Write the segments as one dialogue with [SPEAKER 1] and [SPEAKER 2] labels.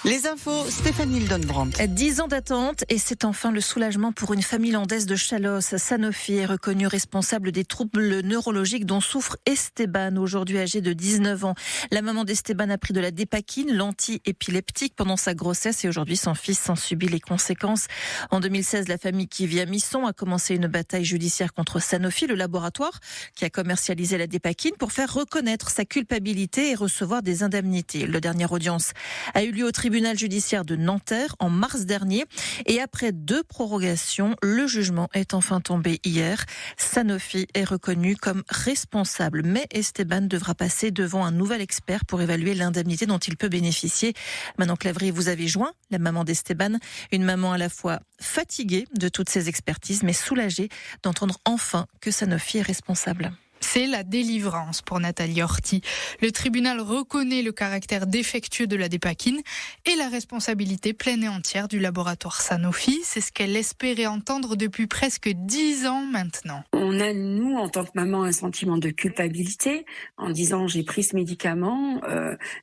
[SPEAKER 1] Les infos, Stéphanie Hildonbrandt.
[SPEAKER 2] 10 ans d'attente et c'est enfin le soulagement pour une famille landaise de Chalosse. Sanofi est reconnue responsable des troubles neurologiques dont souffre Esteban, aujourd'hui âgé de 19 ans. La maman d'Esteban a pris de la dépakine, l'anti-épileptique, pendant sa grossesse et aujourd'hui son fils en subit les conséquences. En 2016, la famille qui vit à Misson a commencé une bataille judiciaire contre Sanofi, le laboratoire qui a commercialisé la dépakine, pour faire reconnaître sa culpabilité et recevoir des indemnités. La dernière audience a eu lieu au tribunal judiciaire de Nanterre en mars dernier. Et après 2 prorogations, le jugement est enfin tombé hier. Sanofi est reconnu comme responsable. Mais Esteban devra passer devant un nouvel expert pour évaluer l'indemnité dont il peut bénéficier. Manon Clavry, vous avez joint la maman d'Esteban. Une maman à la fois fatiguée de toutes ces expertises, mais soulagée d'entendre enfin que Sanofi est responsable.
[SPEAKER 3] C'est la délivrance pour Nathalie Horty. Le tribunal reconnaît le caractère défectueux de la dépakine et la responsabilité pleine et entière du laboratoire Sanofi. C'est ce qu'elle espérait entendre depuis presque 10 ans maintenant.
[SPEAKER 4] On a, nous, en tant que maman, un sentiment de culpabilité en disant j'ai pris ce médicament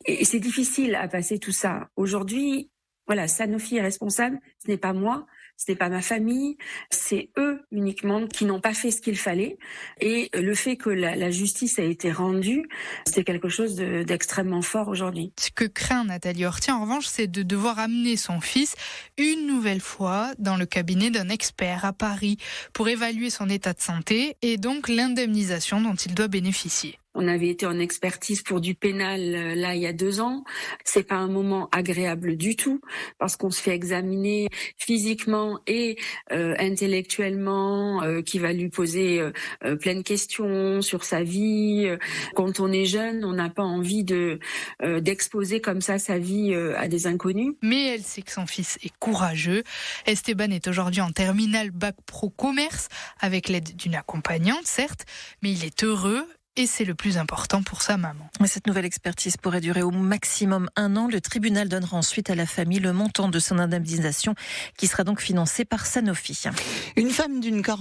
[SPEAKER 4] et c'est difficile à passer tout ça. Aujourd'hui, voilà, Sanofi est responsable, ce n'est pas moi. Ce n'est pas ma famille, c'est eux uniquement qui n'ont pas fait ce qu'il fallait. Et le fait que la justice a été rendue, c'est quelque chose d'extrêmement fort aujourd'hui.
[SPEAKER 3] Ce que craint Nathalie Horty, en revanche, c'est de devoir amener son fils une nouvelle fois dans le cabinet d'un expert à Paris pour évaluer son état de santé et donc l'indemnisation dont il doit bénéficier.
[SPEAKER 4] On avait été en expertise pour du pénal là il y a 2 ans. C'est pas un moment agréable du tout parce qu'on se fait examiner physiquement et intellectuellement, qui va lui poser plein de questions sur sa vie. Quand on est jeune, on n'a pas envie d'exposer comme ça sa vie à des inconnus.
[SPEAKER 3] Mais elle sait que son fils est courageux. Esteban est aujourd'hui en terminale bac pro commerce avec l'aide d'une accompagnante, certes, mais il est heureux. Et c'est le plus important pour sa maman.
[SPEAKER 2] Cette nouvelle expertise pourrait durer au maximum 1 an. Le tribunal donnera ensuite à la famille le montant de son indemnisation qui sera donc financé par Sanofi.
[SPEAKER 1] Une femme d'une